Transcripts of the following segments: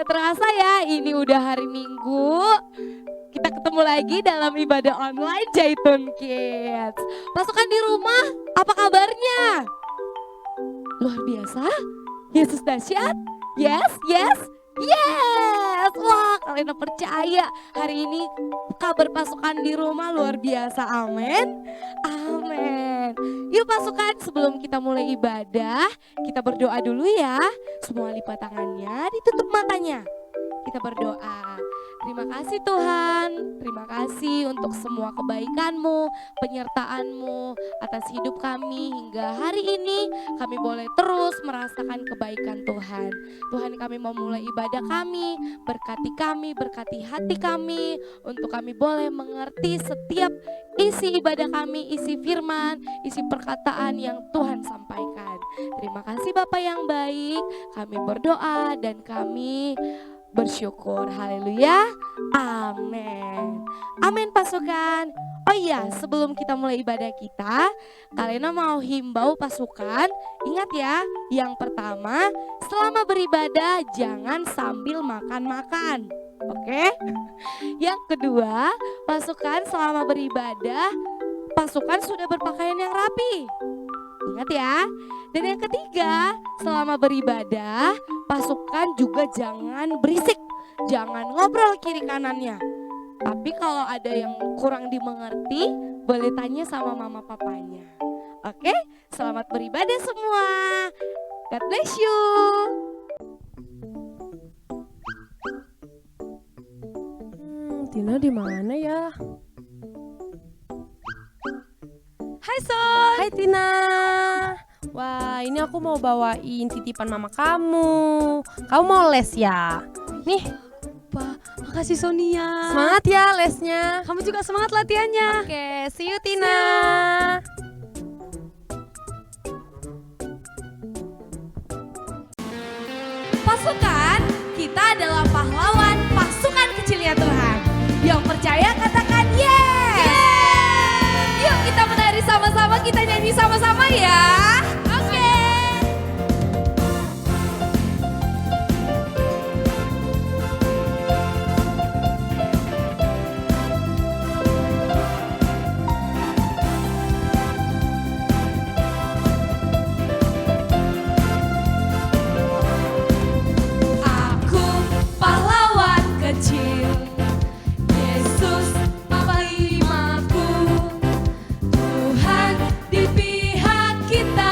Gak terasa ya, ini udah hari Minggu. Kita ketemu lagi dalam ibadah online Jaitun Kids. Pasukan di rumah, apa kabarnya? Luar biasa? Yesus dahsyat? Yes, yes, yes. Wah, kalian percaya hari ini kabar pasukan di rumah luar biasa. Amin. Amin. Yuk pasukan, sebelum kita mulai ibadah, kita berdoa dulu ya. Semua lipat tangannya, ditutup matanya. Kita berdoa. Terima kasih Tuhan, terima kasih untuk semua kebaikan-Mu, penyertaan-Mu atas hidup kami hingga hari ini. Kami boleh terus merasakan kebaikan Tuhan. Tuhan, kami mau mulai ibadah kami, berkati hati kami, untuk kami boleh mengerti setiap isi ibadah kami, isi firman, isi perkataan yang Tuhan sampaikan. Terima kasih Bapa yang baik, kami berdoa dan kami bersyukur. Haleluya. Amin. Amin pasukan. Oh iya, sebelum kita mulai ibadah kita, kalian mau himbau pasukan. Ingat ya, yang pertama, selama beribadah jangan sambil makan-makan. Oke? Yang kedua, pasukan selama beribadah, pasukan sudah berpakaian yang rapi. Ingat ya. Dan yang ketiga, selama beribadah, pasukan juga jangan berisik, jangan ngobrol kiri kanannya. Tapi kalau ada yang kurang dimengerti, boleh tanya sama mama papanya. Oke, selamat beribadah semua. God bless you. Tina di mana ya? Hai Son. Hai Tina. Wah, ini aku mau bawain titipan mama kamu. Kamu mau les ya? Nih, Pak, makasih Sonia. semangat ya lesnya. Kamu juga semangat latihannya. Oke, see you Tina. Pasukan, kita adalah pahlawan pasukan kecilnya Tuhan. Yang percaya katakan yes. Yuk kita menari sama-sama, kita nyanyi sama-sama ya. Oke. Aku pahlawan kecil, Yesus panglima. Tuhan di pihak kita.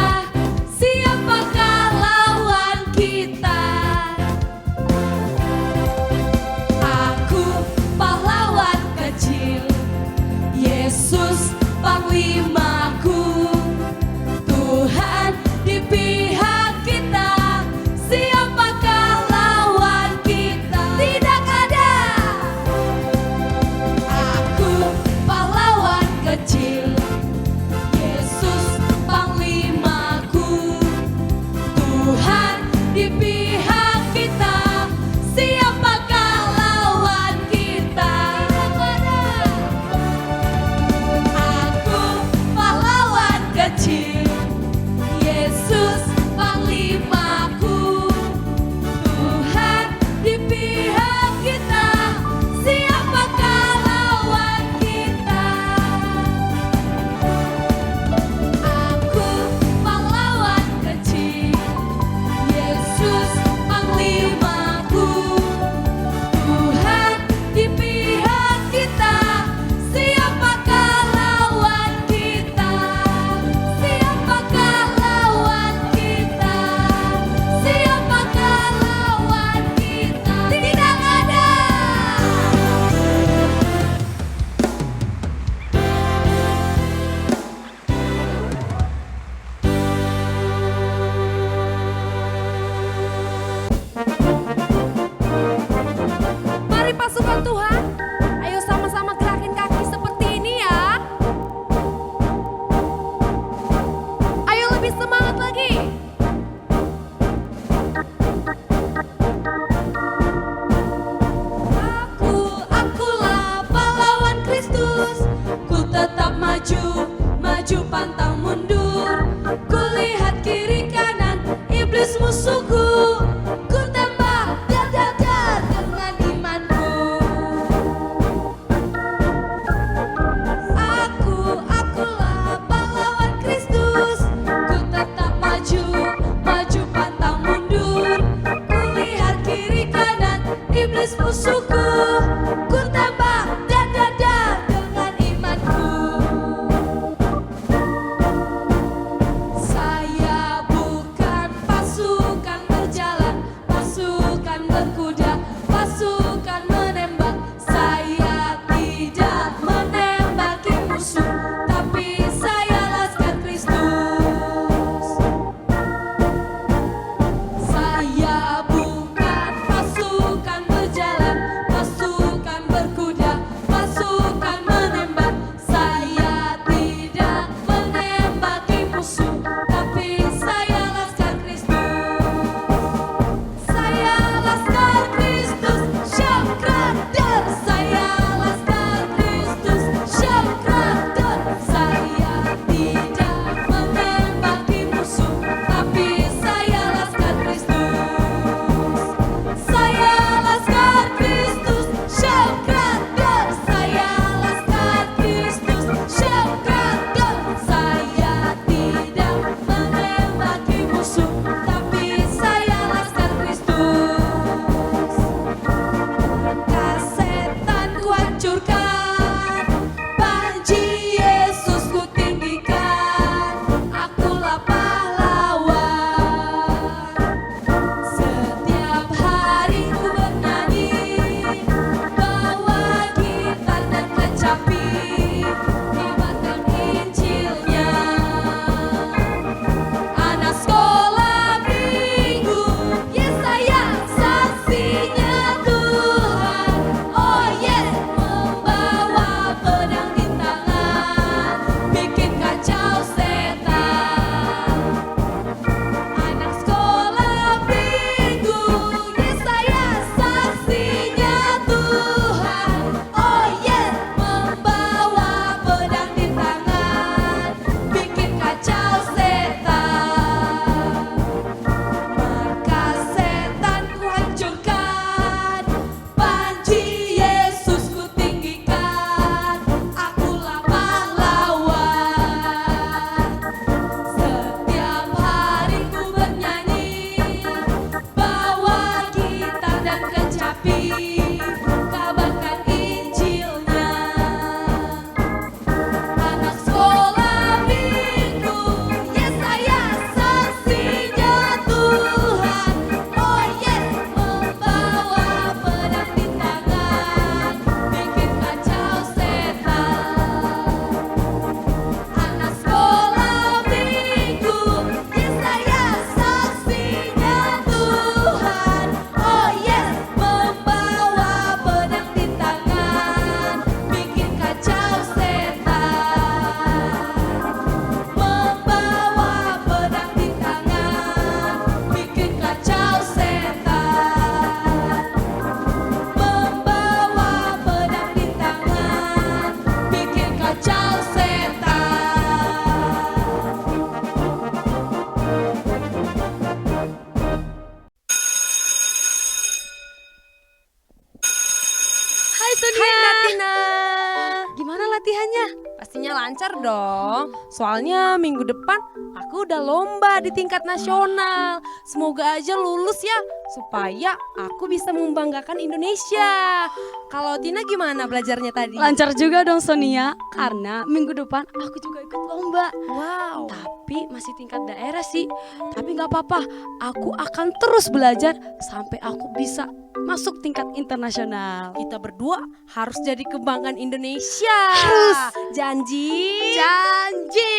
Pastinya lancar dong. Soalnya minggu depan aku udah lomba di tingkat nasional. Semoga aja lulus ya, supaya aku bisa membanggakan Indonesia. Kalau Tina gimana belajarnya tadi? Lancar juga dong Sonia, karena minggu depan aku juga ikut lomba. Wow. Tapi masih tingkat daerah sih. Tapi nggak apa-apa, aku akan terus belajar sampai aku bisa masuk tingkat internasional. Kita berdua harus jadi kebanggaan Indonesia. Harus. Janji. Janji.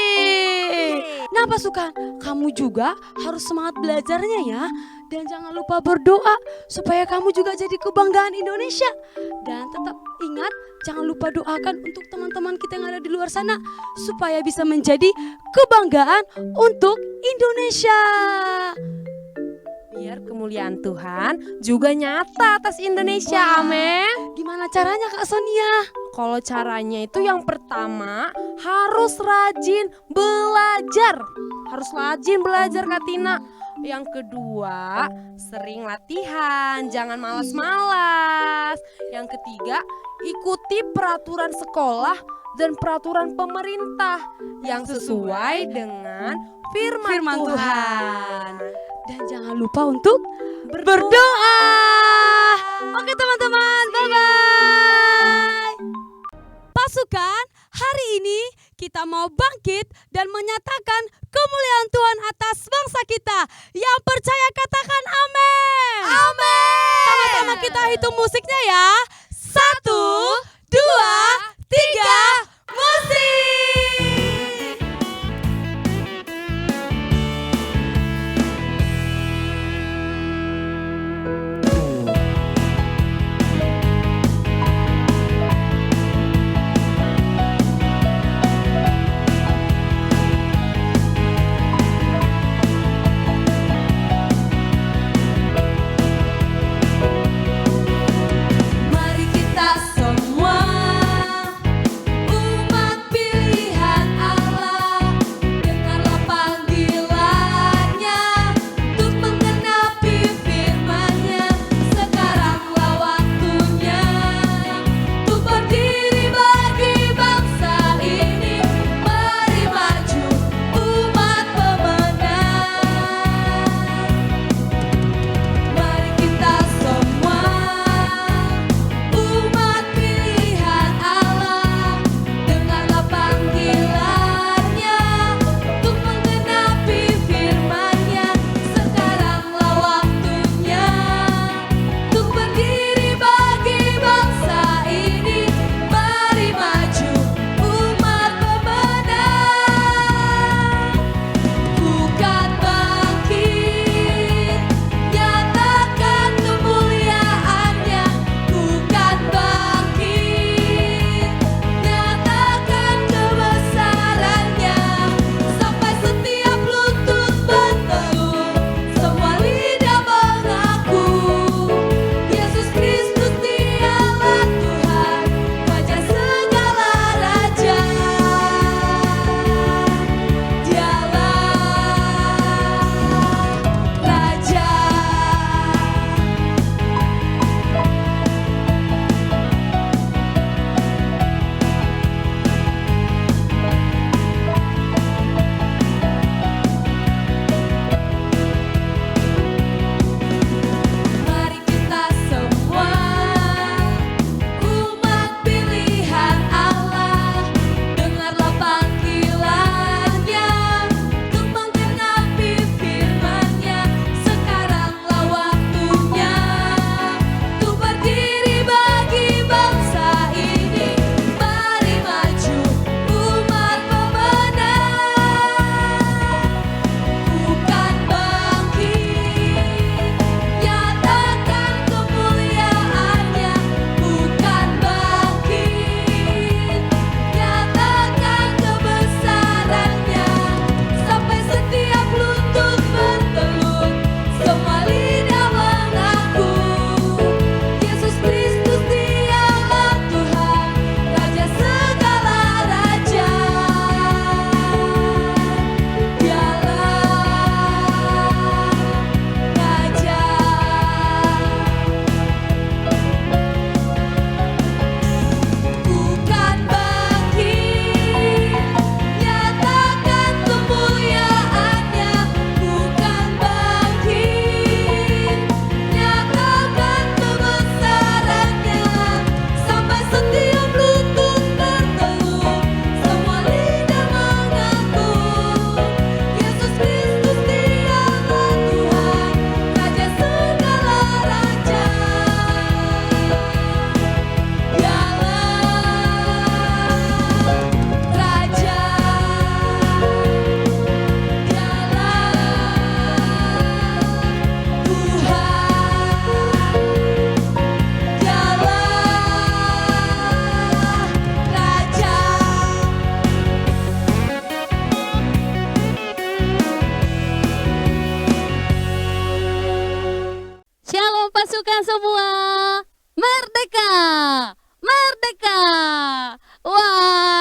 Nah pasukan, kamu juga harus semangat belajarnya ya. Dan jangan lupa berdoa supaya kamu juga jadi kebanggaan Indonesia. Dan tetap ingat, jangan lupa doakan untuk teman-teman kita yang ada di luar sana supaya bisa menjadi kebanggaan untuk Indonesia. Biar kemuliaan Tuhan juga nyata atas Indonesia. Wah. Amin. Gimana caranya Kak Sonia? Kalau caranya itu yang pertama harus rajin belajar. Harus rajin belajar Kak Tina. Yang kedua, sering latihan, jangan malas-malas. Yang ketiga, ikuti peraturan sekolah dan peraturan pemerintah yang sesuai dengan firman Tuhan. Dan jangan lupa untuk berdoa. Oke teman-teman, bye-bye. Pasukan, hari ini kita mau bangkit dan menyatakan kemuliaan Tuhan atas bangsa kita. Yang percaya katakan amin. Amin. Sama-sama kita hitung musiknya ya. 1, 2, 3, musik. Mari kita semua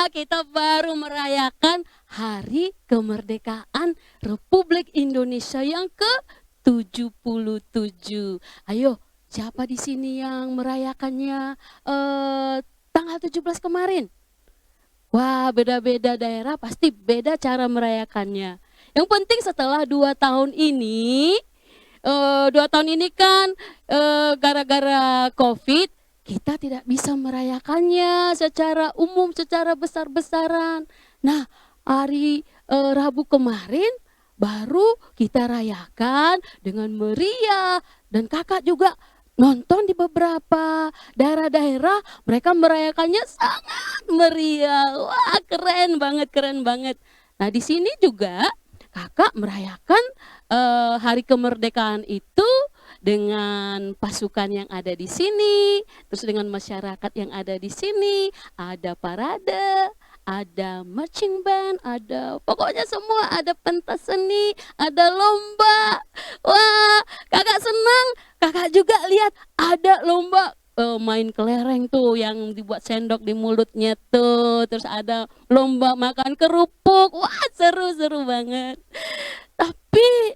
kita baru merayakan Hari Kemerdekaan Republik Indonesia yang ke-77. Ayo, siapa di sini yang merayakannya tanggal 17 kemarin? Wah, beda-beda daerah pasti beda cara merayakannya. Yang penting setelah 2 tahun ini, 2 tahun ini kan gara-gara COVID, kita tidak bisa merayakannya secara umum, secara besar-besaran. Nah, hari Rabu kemarin baru kita rayakan dengan meriah, dan kakak juga nonton di beberapa daerah-daerah, mereka merayakannya sangat meriah. Wah, keren banget, keren banget. Nah, di sini juga kakak merayakan hari kemerdekaan itu dengan pasukan yang ada di sini, terus dengan masyarakat yang ada di sini, ada parade, ada marching band, ada pokoknya semua, ada pentas seni, ada lomba. Wah, kakak senang. Kakak juga lihat ada lomba main kelereng tuh yang dibuat sendok di mulutnya tuh, terus ada lomba makan kerupuk. Wah, seru-seru banget. Tapi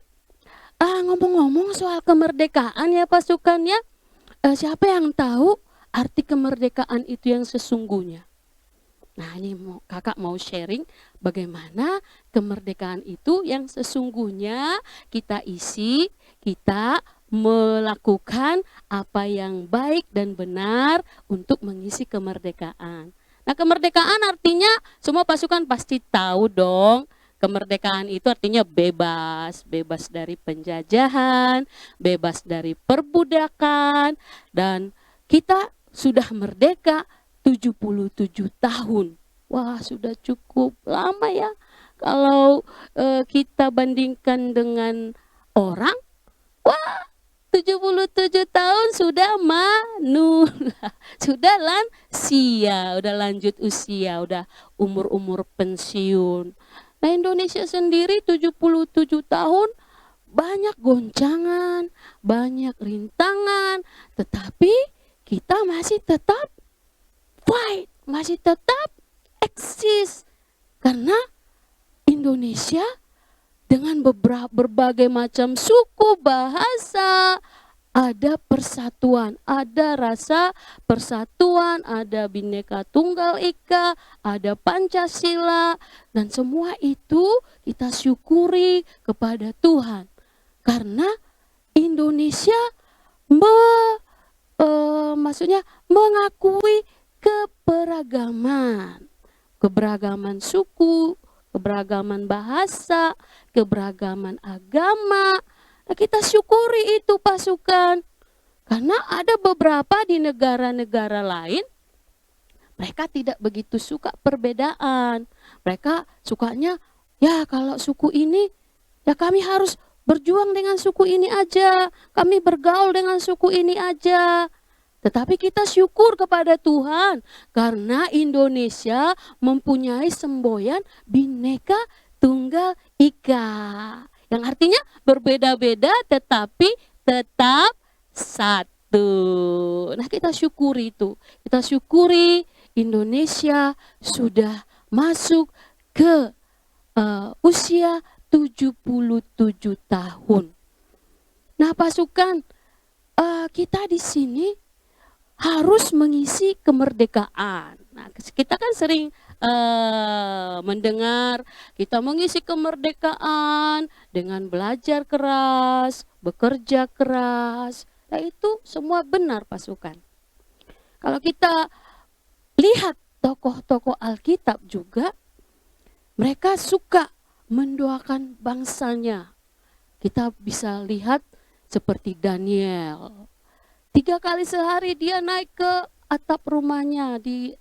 ngomong-ngomong soal kemerdekaan ya pasukannya, siapa yang tahu arti kemerdekaan itu yang sesungguhnya? Nah, ini kakak mau sharing bagaimana kemerdekaan itu yang sesungguhnya kita isi, kita melakukan apa yang baik dan benar untuk mengisi kemerdekaan. Nah, kemerdekaan artinya semua pasukan pasti tahu dong. Kemerdekaan itu artinya bebas, bebas dari penjajahan, bebas dari perbudakan, dan kita sudah merdeka 77 tahun. Wah, sudah cukup lama ya. Kalau kita bandingkan dengan orang, wah, 77 tahun sudah manula, sudah lansia, udah lanjut usia, udah umur-umur pensiun. Nah, Indonesia sendiri 77 tahun, banyak goncangan, banyak rintangan, tetapi kita masih tetap fight, masih tetap eksis. Karena Indonesia dengan berbagai macam suku, bahasa, ada persatuan, ada rasa persatuan, ada Bhinneka Tunggal Ika, ada Pancasila, dan semua itu kita syukuri kepada Tuhan. Karena Indonesia maksudnya mengakui keberagaman suku, keberagaman bahasa, keberagaman agama. Nah, kita syukuri itu pasukan. Karena ada beberapa di negara-negara lain, mereka tidak begitu suka perbedaan. Mereka sukanya, ya kalau suku ini, ya kami harus berjuang dengan suku ini aja. Kami bergaul dengan suku ini aja. Tetapi kita syukur kepada Tuhan karena Indonesia mempunyai semboyan Bhinneka Tunggal Ika, yang artinya berbeda-beda tetapi tetap satu. Nah, kita syukuri itu. Kita syukuri Indonesia sudah masuk ke usia 77 tahun. Nah, pasukan, kita di sini harus mengisi kemerdekaan. Nah, kita kan sering mendengar kita mengisi kemerdekaan dengan belajar keras, bekerja keras. Nah, itu semua benar pasukan. Kalau kita lihat tokoh-tokoh Alkitab juga, mereka suka mendoakan bangsanya. Kita bisa lihat seperti Daniel. 3 kali sehari dia naik ke atap rumahnya, di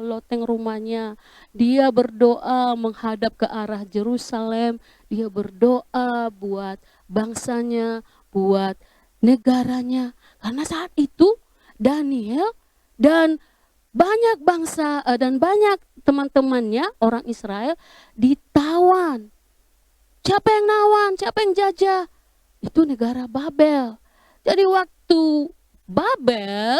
loteng rumahnya. Dia berdoa menghadap ke arah Yerusalem. Dia berdoa buat bangsanya, buat negaranya. Karena saat itu Daniel dan banyak bangsa dan banyak teman-temannya orang Israel ditawan. Siapa yang nawan? Siapa yang jajah? Itu negara Babel. Jadi waktu Babel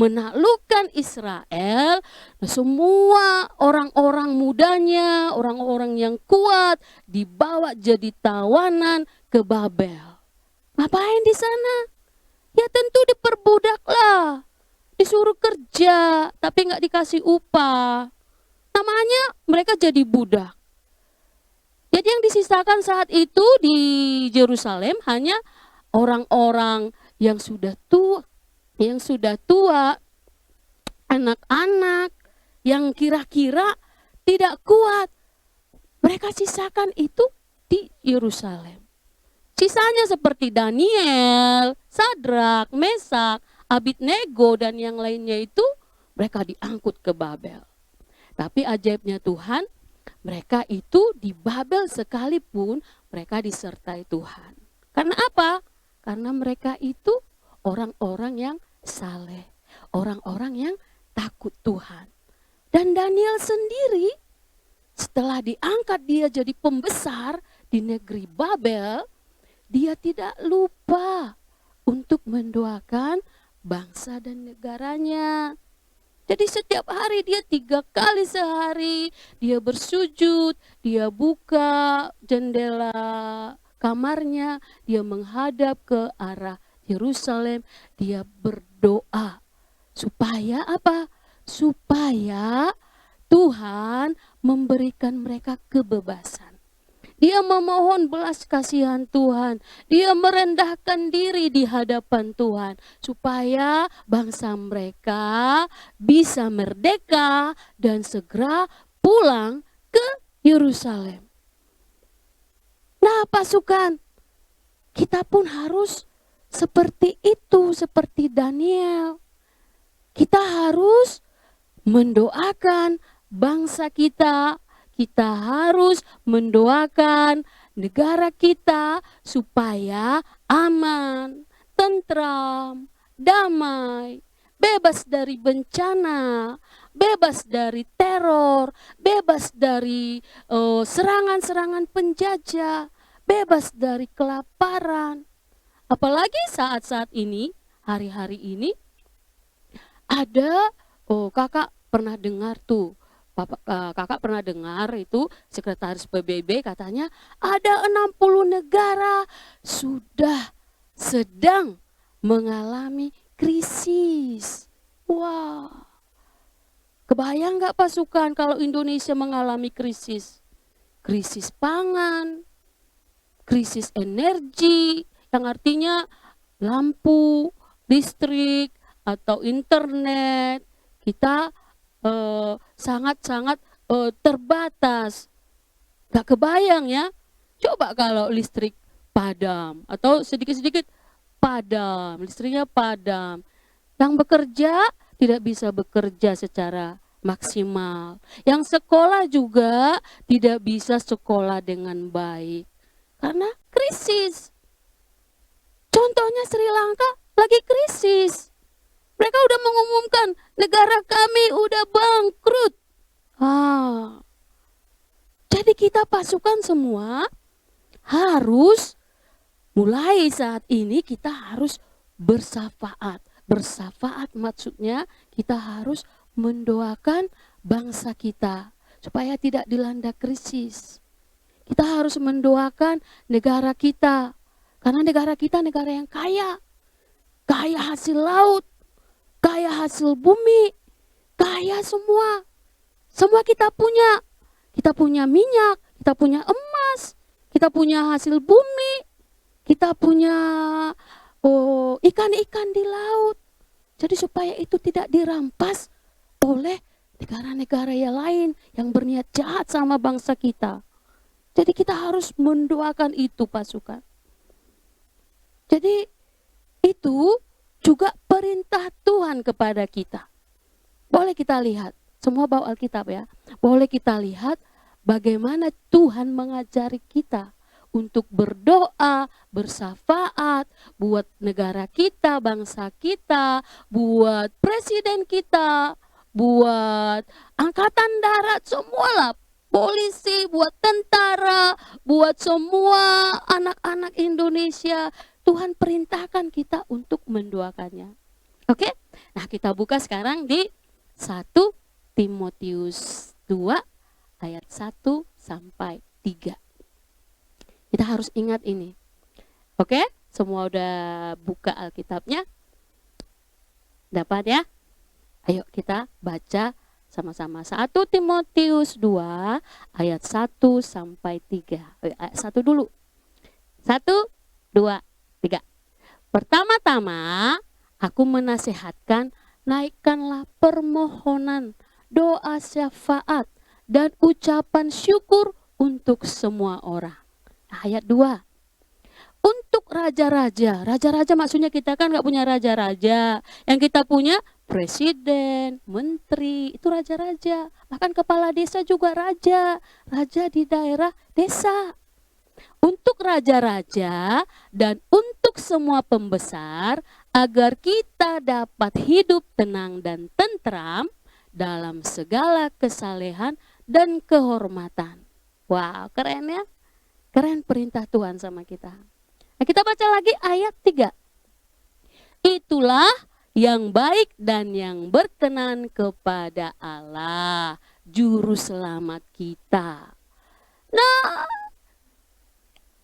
menaklukkan Israel, nah semua orang-orang mudanya, orang-orang yang kuat dibawa jadi tawanan ke Babel. Ngapain di sana? Ya tentu diperbudak lah, disuruh kerja tapi nggak dikasih upah. Namanya mereka jadi budak. Jadi yang disisakan saat itu di Yerusalem hanya orang-orang yang sudah tua, anak-anak yang kira-kira tidak kuat. Mereka sisakan itu di Yerusalem. Sisanya seperti Daniel, Sadrak, Mesak, Abednego dan yang lainnya itu mereka diangkut ke Babel. Tapi ajaibnya Tuhan, mereka itu di Babel sekalipun mereka disertai Tuhan. Karena apa? Karena mereka itu orang-orang yang saleh, orang-orang yang takut Tuhan. Dan Daniel sendiri setelah diangkat dia jadi pembesar di negeri Babel, dia tidak lupa untuk mendoakan bangsa dan negaranya. Jadi setiap hari dia 3 kali sehari dia bersujud, dia buka jendela kamarnya, dia menghadap ke arah Yerusalem, dia berdoa. Supaya apa? Supaya Tuhan memberikan mereka kebebasan. Dia memohon belas kasihan Tuhan. Dia merendahkan diri di hadapan Tuhan. Supaya bangsa mereka bisa merdeka dan segera pulang ke Yerusalem. Nah pasukan, kita pun harus seperti itu, seperti Daniel. Kita harus mendoakan bangsa kita. Kita harus mendoakan negara kita supaya aman, tentram, damai, bebas dari bencana, bebas dari teror, bebas dari serangan-serangan penjajah, bebas dari kelaparan. Apalagi saat-saat ini, hari-hari ini, ada, kakak pernah dengar tuh, kakak pernah dengar itu sekretaris PBB katanya ada 60 negara sudah sedang mengalami krisis. Wah, kebayang nggak pasukan kalau Indonesia mengalami krisis? Krisis pangan, krisis energi, yang artinya lampu, listrik, atau internet kita sangat-sangat terbatas. Gak kebayang ya, coba kalau listrik padam atau sedikit-sedikit padam, listriknya padam. Yang bekerja tidak bisa bekerja secara maksimal. Yang sekolah juga tidak bisa sekolah dengan baik. Karena krisis. Contohnya Sri Lanka lagi krisis. Mereka udah mengumumkan negara kami udah bangkrut. Jadi kita pasukan semua harus mulai saat ini kita harus bersafaat. Bersafaat maksudnya kita harus mendoakan bangsa kita supaya tidak dilanda krisis. Kita harus mendoakan negara kita karena negara kita negara yang kaya. Kaya hasil laut, kaya hasil bumi, kaya semua. Semua kita punya. Kita punya minyak, kita punya emas, kita punya hasil bumi, kita punya ikan-ikan di laut. Jadi supaya itu tidak dirampas oleh negara-negara yang lain yang berniat jahat sama bangsa kita. Jadi kita harus mendoakan itu pasukan. Jadi itu juga perintah Tuhan kepada kita. Boleh kita lihat, semua bawa Alkitab ya. Boleh kita lihat bagaimana Tuhan mengajari kita untuk berdoa, bersafaat buat negara kita, bangsa kita, buat presiden kita, buat angkatan darat, semualah, polisi, buat tentara, buat semua anak-anak Indonesia. Tuhan perintahkan kita untuk mendoakannya. Oke? Nah, kita buka sekarang di 1 Timotius 2 ayat 1 sampai 3. Kita harus ingat ini. Oke? Semua udah buka Alkitabnya? Dapat ya? Ayo kita baca sama-sama. 1 Timotius 2 ayat 1 sampai 3. Ayat 1 dulu. 1, 2, 3. Pertama-tama aku menasihatkan, naikkanlah permohonan, doa syafaat, dan ucapan syukur untuk semua orang. Ayat 2. Untuk raja-raja. Raja-raja maksudnya kita kan nggak punya raja-raja. Yang kita punya presiden, menteri, itu raja-raja. Bahkan kepala desa juga raja. Raja di daerah desa. Untuk raja-raja dan untuk semua pembesar, agar kita dapat hidup tenang dan tentram dalam segala kesalehan dan kehormatan. Wow, keren ya? Keren perintah Tuhan sama kita. Nah, kita baca lagi ayat 3. Itulah yang baik dan yang berkenan kepada Allah, juru selamat kita. Nah,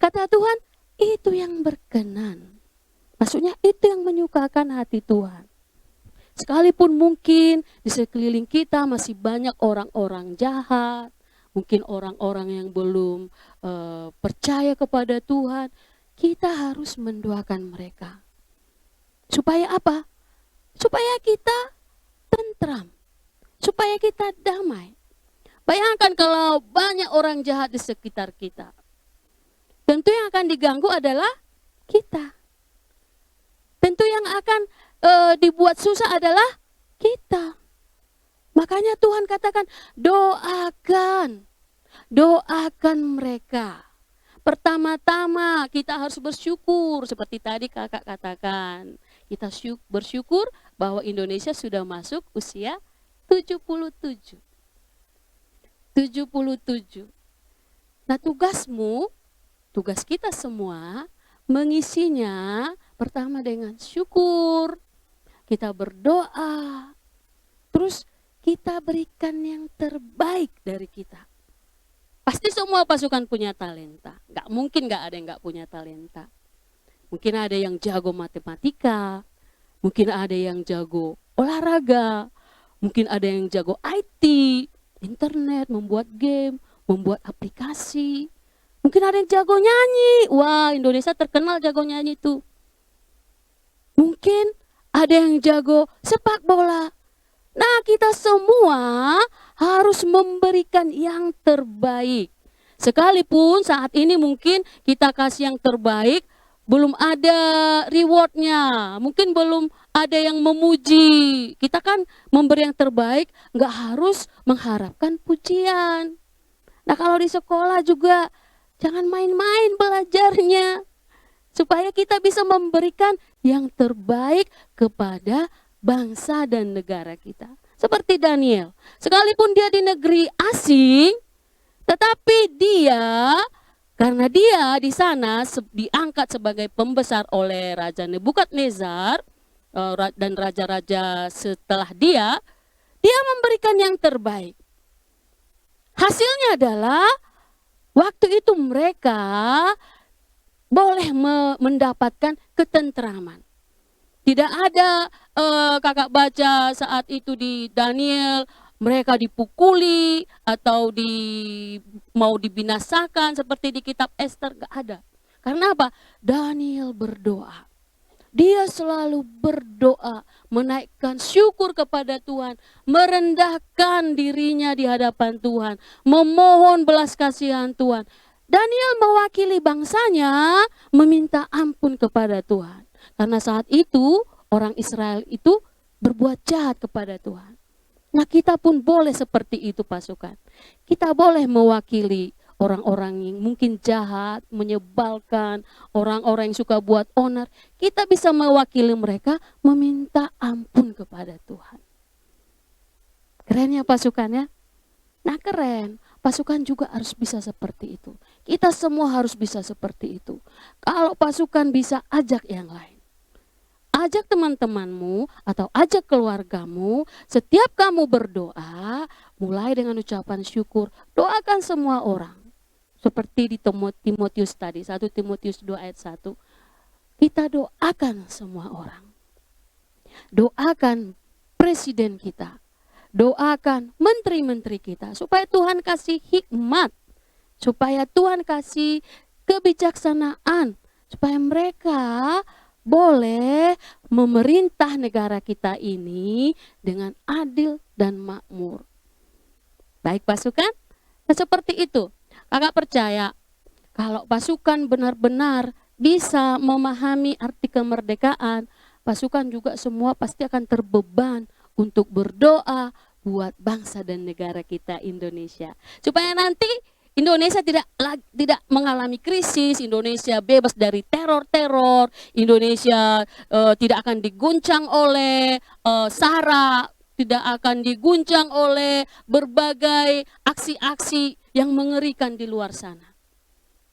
kata Tuhan, itu yang berkenan. Maksudnya itu yang menyukakan hati Tuhan. Sekalipun mungkin di sekeliling kita masih banyak orang-orang jahat, mungkin orang-orang yang belum percaya kepada Tuhan, kita harus mendoakan mereka. Supaya apa? Supaya kita tentram, supaya kita damai. Bayangkan kalau banyak orang jahat di sekitar kita. Tentu yang akan diganggu adalah kita. Tentu yang akan dibuat susah adalah kita. Makanya Tuhan katakan, doakan mereka. Pertama-tama kita harus bersyukur, seperti tadi kakak katakan. Kita bersyukur bahwa Indonesia sudah masuk usia 77. 77. Nah, tugas kita semua mengisinya pertama dengan syukur. Kita berdoa. Terus kita berikan yang terbaik dari kita. Pasti semua pasukan punya talenta. Gak mungkin gak ada yang gak punya talenta. Mungkin ada yang jago matematika. Mungkin ada yang jago olahraga. Mungkin ada yang jago IT, internet, membuat game, membuat aplikasi. Mungkin ada yang jago nyanyi. Wah, Indonesia terkenal jago nyanyi tuh. Mungkin ada yang jago sepak bola. Nah, kita semua harus memberikan yang terbaik. Sekalipun saat ini mungkin kita kasih yang terbaik, belum ada rewardnya. Mungkin belum ada yang memuji. Kita kan memberi yang terbaik, nggak harus mengharapkan pujian. Nah, kalau di sekolah juga jangan main-main belajarnya. Supaya kita bisa memberikan yang terbaik kepada bangsa dan negara kita. Seperti Daniel, sekalipun dia di negeri asing, tetapi karena dia di sana diangkat sebagai pembesar oleh Raja Nebukadnezar dan raja-raja setelah dia memberikan yang terbaik. Hasilnya adalah waktu itu mereka boleh mendapatkan ketentraman. Tidak ada kakak baca saat itu di Daniel mereka dipukuli atau mau dibinasakan seperti di kitab Esther, gak ada. Karena apa? Daniel berdoa. Dia selalu berdoa, menaikkan syukur kepada Tuhan, merendahkan dirinya di hadapan Tuhan, memohon belas kasihan Tuhan. Daniel mewakili bangsanya meminta ampun kepada Tuhan. Karena saat itu orang Israel itu berbuat jahat kepada Tuhan. Nah, kita pun boleh seperti itu pasukan. Kita boleh mewakili orang-orang yang mungkin jahat, menyebalkan, orang-orang yang suka buat onar. Kita bisa mewakili mereka meminta ampun kepada Tuhan. Keren ya pasukannya? Nah, keren. Pasukan juga harus bisa seperti itu. Kita semua harus bisa seperti itu. Kalau pasukan bisa, ajak yang lain. ajak teman-temanmu atau ajak keluargamu, setiap kamu berdoa, mulai dengan ucapan syukur, doakan semua orang. Seperti di Timotius tadi, 1 Timotius 2 ayat 1. Kita doakan semua orang. Doakan presiden kita. Doakan menteri-menteri kita. Supaya Tuhan kasih hikmat. Supaya Tuhan kasih kebijaksanaan. Supaya mereka boleh memerintah negara kita ini dengan adil dan makmur. Baik pasukan? Nah, seperti itu. Kakak percaya kalau pasukan benar-benar bisa memahami arti kemerdekaan, pasukan juga semua pasti akan terbeban untuk berdoa buat bangsa dan negara kita Indonesia. Supaya nanti Indonesia tidak mengalami krisis, Indonesia bebas dari teror-teror, Indonesia tidak akan diguncang oleh SARA, tidak akan diguncang oleh berbagai aksi-aksi yang mengerikan di luar sana.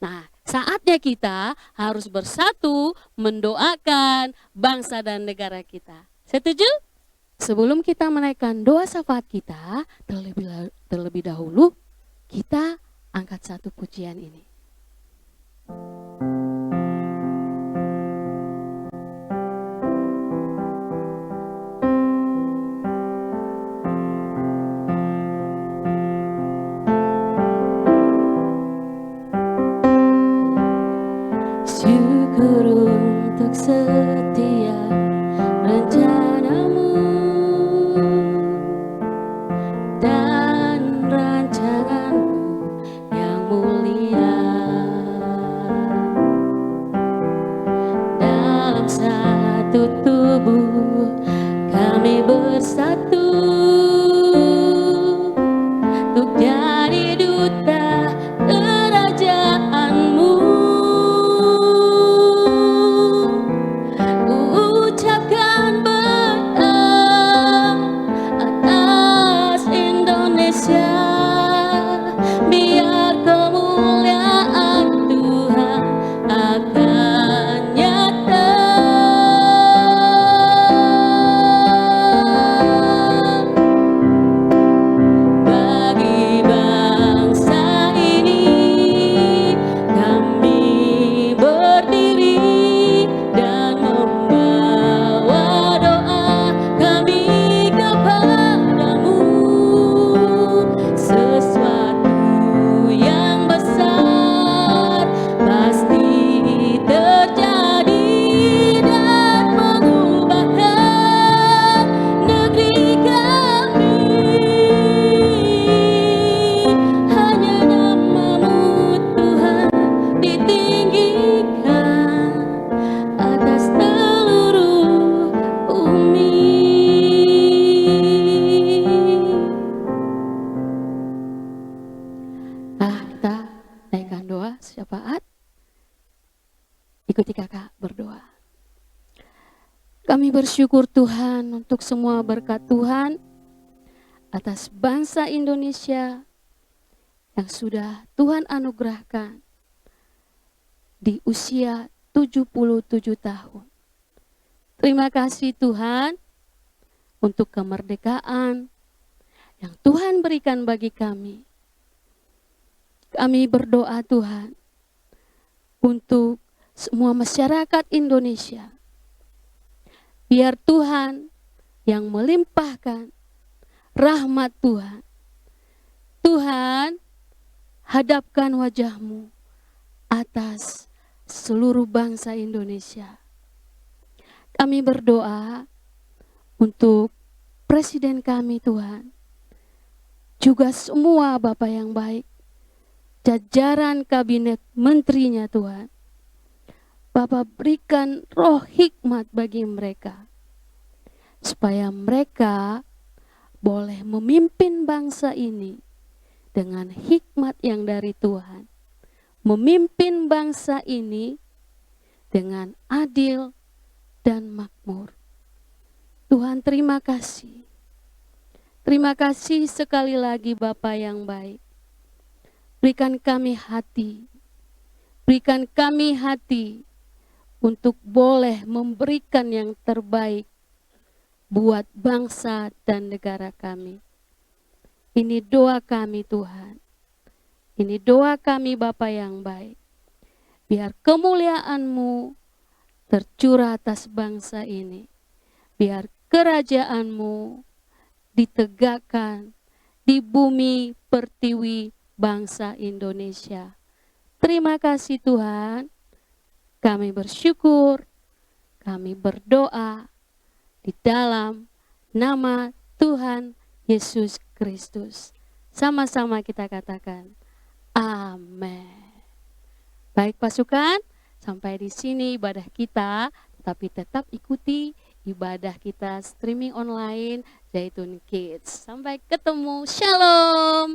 Nah, saatnya kita harus bersatu mendoakan bangsa dan negara kita. Setuju? Sebelum kita menaikkan doa syafaat kita, terlebih dahulu kita angkat satu pujian ini. Syukur untuk setiap rencanamu dan rancanganmu yang mulia. Dalam satu tubuh kami bersatu untuk jadi duta kerajaanmu. Ucapkan berkat atas Indonesia, biar kemuliaan Tuhan akan nyata. Bagi bangsa ini kami berdiri dan membawa doa kami kepadamu. Sesuatu yang besar pasti terjadi dan mengubahkan negeri kami. Hanya namamu Tuhan ditinggikan atas seluruh bumi. Kita naikkan doa syafaat. Ikuti kakak berdoa. Kami bersyukur Tuhan untuk semua berkat Tuhan atas bangsa Indonesia yang sudah Tuhan anugerahkan di usia 77 tahun. Terima kasih Tuhan untuk kemerdekaan yang Tuhan berikan bagi kami. Kami berdoa Tuhan untuk semua masyarakat Indonesia. Biar Tuhan yang melimpahkan rahmat Tuhan. Tuhan, hadapkan wajah-Mu atas seluruh bangsa Indonesia. Kami berdoa untuk presiden kami Tuhan. Juga semua Bapak yang baik. Jajaran kabinet menterinya Tuhan. Bapak berikan roh hikmat bagi mereka. Supaya mereka boleh memimpin bangsa ini dengan hikmat yang dari Tuhan. Memimpin bangsa ini dengan adil dan makmur. Tuhan terima kasih. Terima kasih sekali lagi Bapa yang baik. Berikan kami hati. Berikan kami hati untuk boleh memberikan yang terbaik buat bangsa dan negara kami. Ini doa kami Tuhan. Ini doa kami Bapa yang baik. Biar kemuliaan-Mu tercurah atas bangsa ini. Biar kerajaan-Mu ditegakkan di bumi pertiwi bangsa Indonesia. Terima kasih Tuhan. Kami bersyukur, kami berdoa di dalam nama Tuhan Yesus Kristus. Sama-sama kita katakan, amin. Baik pasukan, sampai di sini ibadah kita, tapi tetap ikuti ibadah kita streaming online Zaitun Kids. Sampai ketemu, shalom.